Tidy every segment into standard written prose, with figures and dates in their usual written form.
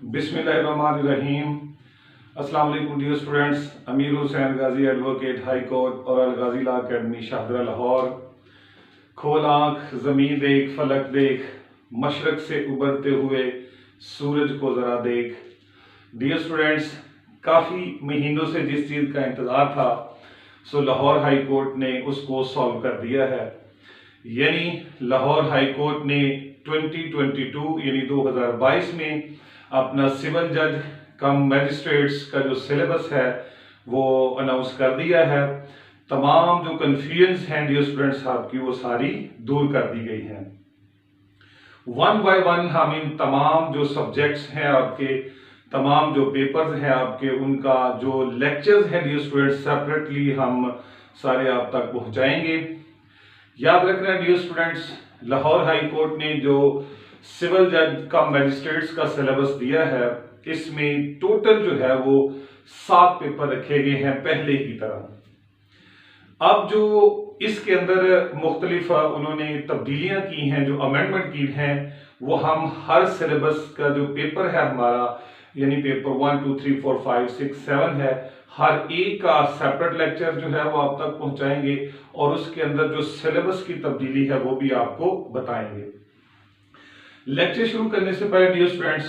बिस्मिल्लाहिर्रहमानिर्रहीम। अस्सलाम वालेकुम डियर स्टूडेंट्स। अमीर हुसैन गाजी एडवोकेट हाई कोर्ट और अल गाजी लॉ अकेडमी शाहदरा लाहौर। खोल आंख ज़मीन देख, फलक देख, मशरक से उभरते हुए सूरज को ज़रा देख। डियर स्टूडेंट्स, काफ़ी महीनों से जिस चीज़ का इंतज़ार था सो लाहौर हाई कोर्ट ने उसको सॉल्व कर दिया है। यानी लाहौर हाई कोर्ट ने 2022 यानी 2022 में अपना सिविल जज कम मैजिस्ट्रेट्स का जो सिलेबस है वो अनाउंस कर दिया है। तमाम जो कन्फ्यूजन हैं डियर स्टूडेंट्स आपकी वो सारी दूर कर दी गई हैं। वन बाय वन हम इन तमाम जो सब्जेक्ट्स हैं आपके, तमाम जो पेपर्स हैं आपके, उनका जो लेक्चर्स हैं डियर स्टूडेंट्स सेपरेटली हम सारे आप तक पहुंचाएंगे। याद रखना dear students, Lahore high court ने जो सिविल जज कम मैजिस्ट्रेट्स का सिलेबस दिया है इसमें टोटल जो है वो 7 पेपर रखे गए हैं पहले की तरह। अब जो इसके अंदर मुख्तलिफ उन्होंने तब्दीलियां की हैं, जो अमेंडमेंट की हैं, वो हम हर सिलेबस का जो पेपर है हमारा यानी पेपर 1, 2, 3, 4, 5, 6, 7 है, हर एक का सेपरेट लेक्चर जो है वो आप तक पहुंचाएंगे और उसके अंदर जो सिलेबस की तब्दीली है वो भी आपको बताएंगे। लेक्चर शुरू करने से पहले डियर स्टूडेंट्स,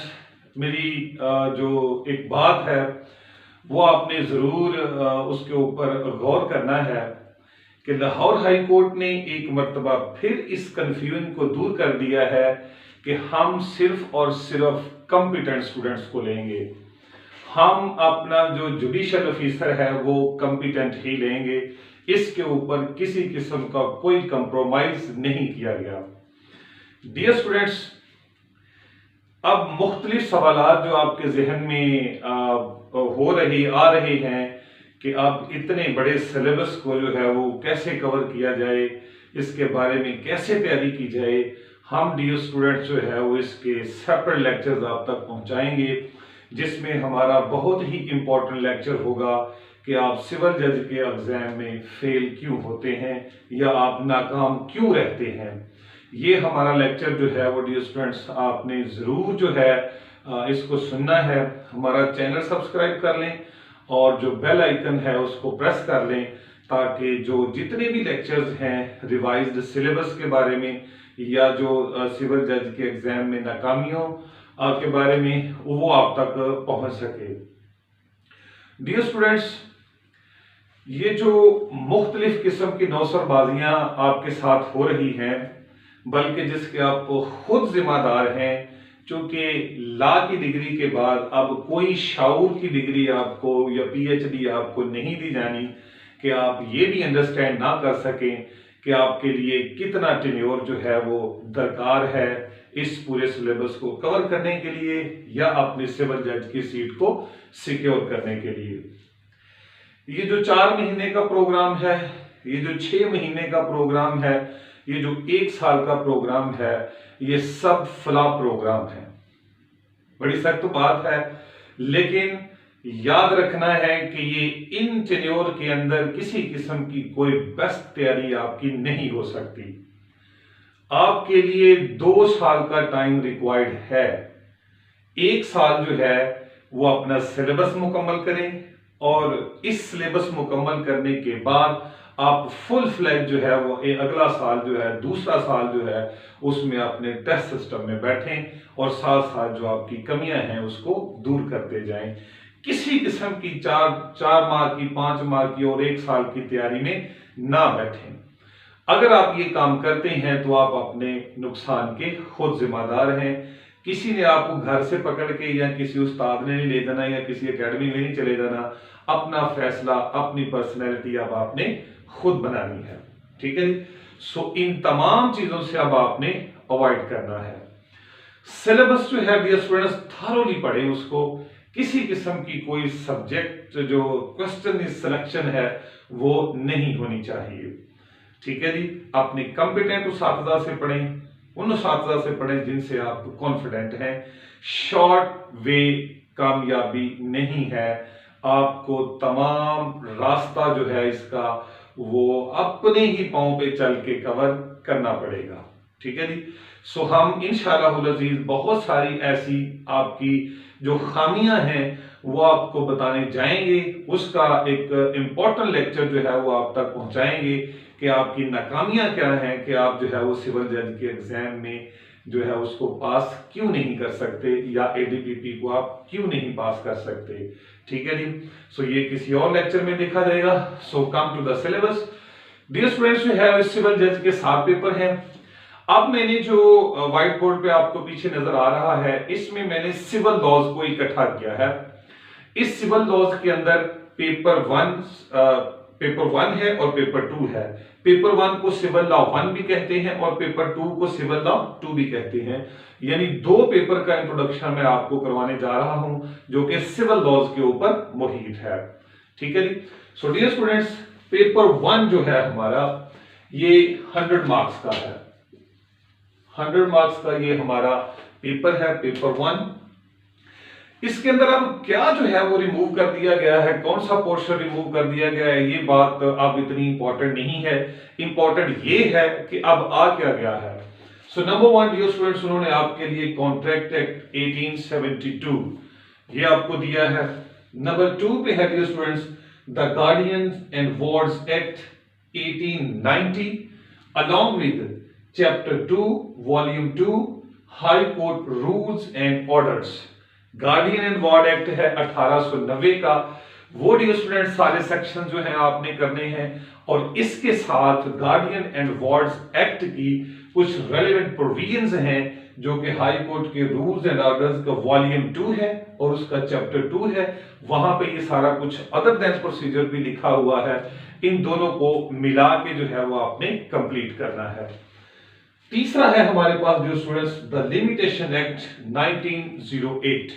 मेरी जो एक बात है वो आपने ज़रूर उसके ऊपर गौर करना है कि लाहौर हाई कोर्ट ने एक मर्तबा फिर इस कन्फ्यूजन को दूर कर दिया है कि हम सिर्फ और सिर्फ कॉम्पिटेंट स्टूडेंट्स को लेंगे। हम अपना जो जुडिशल ऑफिसर है वो कॉम्पिटेंट ही लेंगे। इसके ऊपर किसी किस्म का कोई कंप्रोमाइज नहीं किया गया। डियर स्टूडेंट्स, अब मुख्तलिफ सवालात जो आपके जहन में आ रहे हैं कि अब इतने बड़े सिलेबस को जो है वो कैसे कवर किया जाए, इसके बारे में कैसे तैयारी की जाए। हम डियर स्टूडेंट्स जो है वो इसके सेपरेट लेक्चर्स आप तक पहुंचाएंगे, जिसमें हमारा बहुत ही इम्पोर्टेंट लेक्चर होगा कि आप सिविल जज के एग्जाम में फेल क्यों होते हैं या आप नाकाम क्यों रहते हैं। ये हमारा लेक्चर जो है वो डियर स्टूडेंट्स आपने ज़रूर जो है इसको सुनना है। हमारा चैनल सब्सक्राइब कर लें और जो बेल आइकन है उसको प्रेस कर लें ताकि जो जितने भी लेक्चर्स हैं रिवाइज्ड सिलेबस के बारे में या जो सिविल जज के एग्जाम में नाकामियों के बारे में वो आप तक पहुंच सके। डियर स्टूडेंट्स, ये जो मुख्तलिफ किस्म की नौसरबाजियां आपके साथ हो रही हैं, बल्कि जिसके आप खुद जिम्मेदार हैं, क्योंकि लॉ की डिग्री के बाद अब कोई शाऊर की डिग्री आपको या पीएचडी आपको नहीं दी जानी कि आप ये भी अंडरस्टैंड ना कर सकें कि आपके लिए कितना टेन्योर जो है वो दरकार है इस पूरे सिलेबस को कवर करने के लिए या अपने सिविल जज की सीट को सिक्योर करने के लिए। ये जो 4 महीने का प्रोग्राम है, ये जो 6 महीने का प्रोग्राम है, ये जो 1 साल का प्रोग्राम है, ये सब फ्लॉप प्रोग्राम है। बड़ी सख्त बात है, लेकिन याद रखना है कि ये इन टेन्योर के अंदर किसी किस्म की कोई बेस्ट तैयारी आपकी नहीं हो सकती। आपके लिए 2 साल का टाइम रिक्वायर्ड है। 1 साल जो है वो अपना सिलेबस मुकम्मल करें और इस सिलेबस मुकम्मल करने के बाद आप फुल फ्लैग जो है वो अगला साल जो है, दूसरा साल जो है, उसमें अपने टेस्ट सिस्टम में बैठें और साथ साथ जो आपकी कमियां हैं उसको दूर करते जाएं। किसी किस्म की 4 माह की, 5 माह की और 1 साल की तैयारी में ना बैठें। अगर आप ये काम करते हैं तो आप अपने नुकसान के खुद जिम्मेदार हैं। किसी ने आपको घर से पकड़ के या किसी उस्ताद ने नहीं ले जाना या किसी एकेडमी में नहीं चले जाना। अपना फैसला, अपनी पर्सनैलिटी अब आपने खुद बनानी है। ठीक है जी। सो इन तमाम चीजों से अब आपने अवॉइड करना है। सिलेबस जो है डियर स्टूडेंट्स थॉरोली पढ़ें उसको। किसी किस्म की कोई सब्जेक्ट जो क्वेश्चन सिलेक्शन है वो नहीं होनी चाहिए। ठीक है जी। अपने कॉम्पिटेंट उस्ताद से पढ़ें, उन उस्ताद से पढ़ें जिनसे आप कॉन्फिडेंट हैं। शॉर्ट वे कामयाबी नहीं है। आपको तमाम रास्ता जो है इसका वो अपने ही पांव पे चल के कवर करना पड़ेगा। ठीक है जी। सो हम इंशाअल्लाह अज़ीज बहुत सारी ऐसी आपकी जो खामियां हैं वो आपको बताने जाएंगे, उसका एक इम्पोर्टेंट लेक्चर जो है वो आप तक पहुंचाएंगे कि आपकी नाकामियां क्या हैं, कि आप जो है वो सिविल जज के एग्जाम में जो है उसको पास क्यों नहीं कर सकते, या एडीपीपी को आप क्यों नहीं पास कर सकते। ठीक है जी। सो ये किसी और लेक्चर में देखा जाएगा। So come to the syllabus. Dear students, जो है सिविल जज के 7 पेपर हैं। अब मैंने जो व्हाइट बोर्ड पे आपको पीछे नजर आ रहा है, इसमें मैंने सिविल लॉज को इकट्ठा किया है। इस सिविल लॉज के अंदर पेपर 1 है और पेपर 2 है। पेपर 1 को सिविल लॉ 1 भी कहते हैं और पेपर 2 को सिविल लॉ 2 भी कहते हैं। यानी 2 पेपर का इंट्रोडक्शन मैं आपको करवाने जा रहा हूं जो कि सिविल लॉज के ऊपर मुहित है। ठीक है जी। सो डियर स्टूडेंट्स, पेपर 1 जो है हमारा ये 100 मार्क्स का है। 100 मार्क्स का ये हमारा पेपर है, पेपर 1। इसके अंदर अब क्या जो है वो रिमूव कर दिया गया है, कौन सा पोर्शन रिमूव कर दिया गया है, ये बात अब इतनी इंपॉर्टेंट नहीं है। इंपॉर्टेंट ये है कि अब आ क्या गया है। सो नंबर 1 डियर स्टूडेंट्स, उन्होंने आपके लिए कॉन्ट्रैक्ट एक्ट 1872 ये आपको दिया है। नंबर 2 पे है dear students the guardian and wards act 1890 along with chapter 2 volume 2 high court rules and orders. Guardian and ward act है 1890 का। वो डियर स्टूडेंट सारे सेक्शन जो हैं आपने करने हैं, और इसके साथ गार्डियन एंड वार्ड्स एक्ट की कुछ रेलेवेंट प्रोविजंस हैं जो कि हाई कोर्ट के रूल्स एंड ऑर्डर्स का वॉल्यूम 2 है और उसका चैप्टर 2 है। वहां पे ये सारा कुछ अदर देन प्रोसीजर भी लिखा हुआ है। इन दोनों को मिला के जो है वो आपने कंप्लीट करना है। तीसरा है हमारे पास जो स्टूडेंट्स द लिमिटेशन एक्ट 1908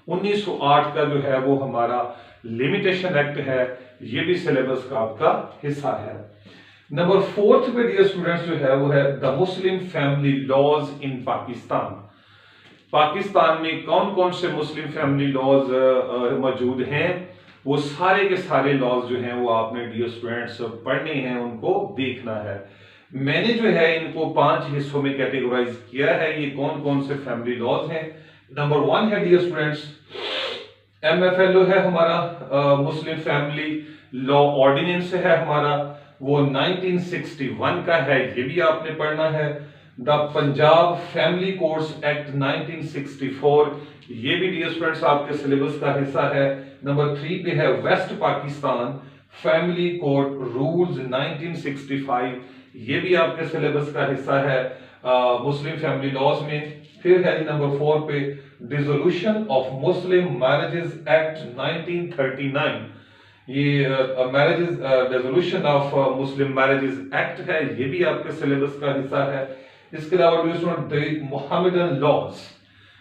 1908 का जो है वो हमारा लिमिटेशन एक्ट है। ये भी सिलेबस का आपका हिस्सा है। नंबर 4 पे डियर स्टूडेंट्स जो है वो है द मुस्लिम फैमिली लॉज इन पाकिस्तान। पाकिस्तान में कौन कौन से मुस्लिम फैमिली लॉज मौजूद हैं, वो सारे के सारे लॉज जो हैं वो आपने डियर स्टूडेंट्स पढ़ने हैं, उनको देखना है। मैंने जो है इनको 5 हिस्सों में कैटेगराइज किया है। ये कौन कौन से फैमिली लॉज हैं। नंबर 1 है डियर स्टूडेंट्स MFLO है हमारा, मुस्लिम फैमिली लॉ ऑर्डिनेंस है हमारा, वो 1961 का है, ये भी आपने पढ़ना है। The Punjab family courts act 1964, ये भी डियर स्टूडेंट्स आपके सिलेबस का हिस्सा है। नंबर 3 पे है west Pakistan family court rules 1965, ये भी आपके सिलेबस का हिस्सा है मुस्लिम फैमिली लॉज में। फिर है नंबर 4 पे dissolution of Muslim marriages act 1939, ये marriages dissolution of Muslim marriages act है, ये भी आपके सिलेबस का हिस्सा है। इसके अलावा मोहम्मदन लॉज,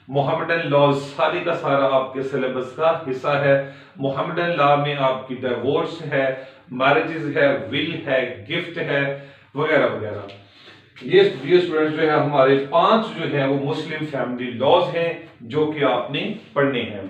मोहम्मदन लॉज सारे का सारा आपके सिलेबस का हिस्सा है। मोहम्मदन लॉ में आपकी डिवोर्स है, मैरिजेस है, विल है, गिफ्ट है, वगैरह वगैरह। ये स्टूडेंट्स जो है हमारे 5 जो है वो मुस्लिम फैमिली लॉज हैं जो कि आपने पढ़ने हैं।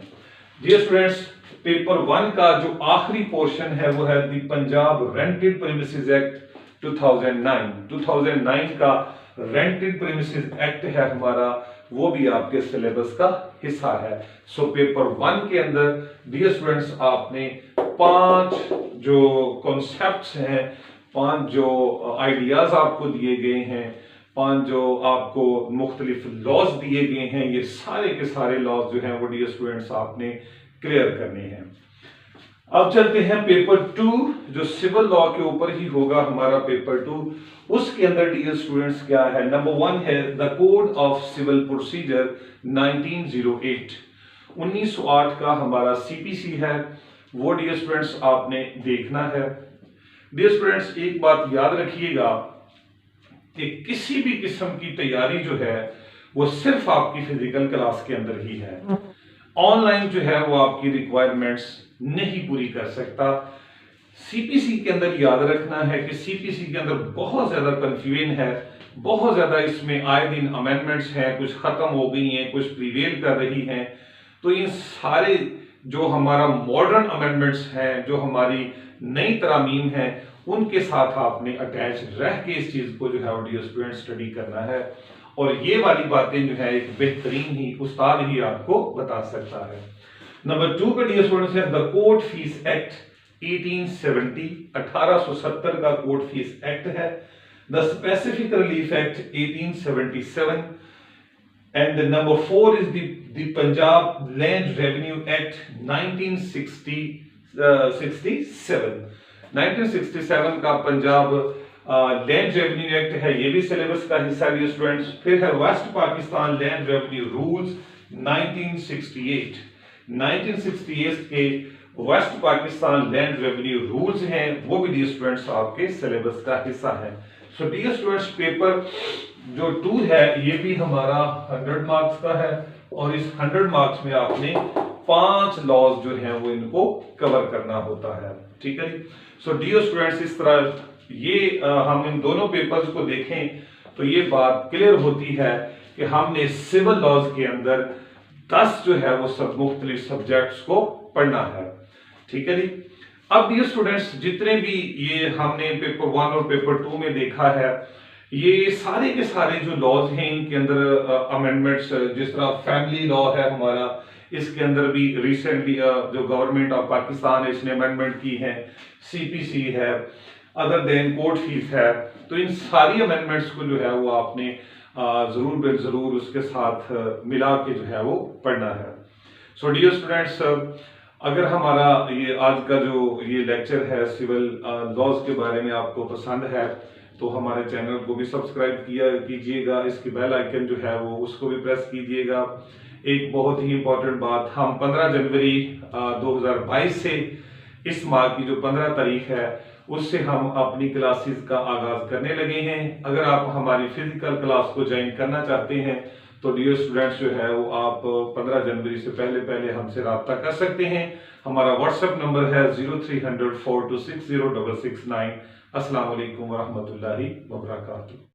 ये स्टूडेंट्स पेपर 1 का जो आखिरी पोर्शन है वो है the Punjab rented premises act 2009। 2009 का रेंटेड प्रीमिसेस एक्ट है हमारा, वो भी आपके सिलेबस का हिस्सा है। सो पेपर 1 के अंदर डियर स्टूडेंट्स आपने 5 जो कॉन्सेप्ट्स हैं, 5 जो आइडियाज आपको दिए गए हैं, 5 जो आपको मुख्तलिफ लॉज दिए गए हैं, ये सारे के सारे लॉज जो हैं वो डियर स्टूडेंट्स आपने क्लियर करने हैं। अब चलते हैं पेपर 2 जो सिविल लॉ के ऊपर ही होगा हमारा पेपर 2। उसके अंदर डियर स्टूडेंट्स क्या है। नंबर 1 है the code of civil procedure 1908, 1908 का हमारा CPC है, वो डियर स्टूडेंट्स आपने देखना है। डियर स्टूडेंट्स एक बात याद रखिएगा कि किसी भी किस्म की तैयारी जो है वो सिर्फ आपकी फिजिकल क्लास के अंदर ही है। ऑनलाइन जो है वो आपकी रिक्वायरमेंट्स नहीं पूरी कर सकता। CPC के अंदर याद रखना है कि CPC के अंदर बहुत ज्यादा कंफ्यूजन है, बहुत ज्यादा इसमें आए दिन अमेंडमेंट्स हैं, कुछ खत्म हो गई हैं, कुछ प्रीवेल कर रही हैं। तो इन सारे जो हमारा मॉडर्न अमेंडमेंट्स हैं, जो हमारी नई तरामीम है, उनके साथ आपने अटैच रह के इस चीज को जो है डियर स्टूडेंट स्टडी करना है। और ये वाली बातें जो है एक बेहतरीन ही उस्ताद ही आपको बता सकता है। नंबर 2 पे डियर स्टूडेंट्स है द कोर्ट फीस एक्ट 1870, 1870 का कोर्ट फीस एक्ट है। The specific relief act 1877 and the number 4 is the Punjab Land Revenue Act 1967। 1967 का पंजाब लैंड रेवेन्यू एक्ट है, ये भी सिलेबस का हिस्सा है स्टूडेंट्स। फिर है west Pakistan land revenue rules 1968। 1968 के west Pakistan land revenue rules हैं, वो भी डियर स्टूडेंट्स आपके सिलेबस का हिस्सा है। सो डियर स्टूडेंट्स पेपर जो 2 है ये भी हमारा 100 मार्क्स का है और इस 100 मार्क्स में आपने 5 लॉज जो हैं वो इनको कवर करना होता है, ठीक है जी। सो डियर स्टूडेंट्स इस तरह ये हम इन दोनों पेपर्स को देखें तो ये बात क्लियर होती है कि हमने सिविल लॉज के अंदर 10 जो है वो सब मुख्तलिफ सब्जेक्ट्स को पढ़ना है, ठीक है जी। अब डियर स्टूडेंट्स जितने भी ये हमने पेपर 1 और पेपर 2 में देखा है, ये सारे के सारे जो लॉज हैं इनके अंदर अमेंडमेंट्स, जिस तरह फैमिली लॉ है हमारा, इसके अंदर भी रिसेंटली जो गवर्नमेंट ऑफ पाकिस्तान है इसने अमेंडमेंट की है, सीपीसी है, अदर देन कोर्ट फीस है। तो इन सारी अमेंडमेंट्स को जो है वो आपने जरूर जरूर उसके साथ मिला के जो है वो पढ़ना है। सो डियर स्टूडेंट्स अगर हमारा ये आज का जो ये लेक्चर है सिविल लॉज के बारे में आपको पसंद है तो हमारे चैनल को भी सब्सक्राइब कीजिएगा, इसकी बेल आइकन जो है वो उसको भी प्रेस कीजिएगा। एक बहुत ही इंपॉर्टेंट बात, हम 15 जनवरी 2022 से इस माह की जो 15 तारीख है उससे हम अपनी क्लासेस का आगाज करने लगे हैं। अगर आप हमारी फिजिकल क्लास को ज्वाइन करना चाहते हैं तो डियर स्टूडेंट्स जो है वो आप 15 जनवरी से पहले हमसे रब्ता कर सकते हैं। हमारा व्हाट्सएप नंबर है 0300 4260 669। अस्सलाम वालेकुम वरहमतुल्लाहि वबरकातुहू।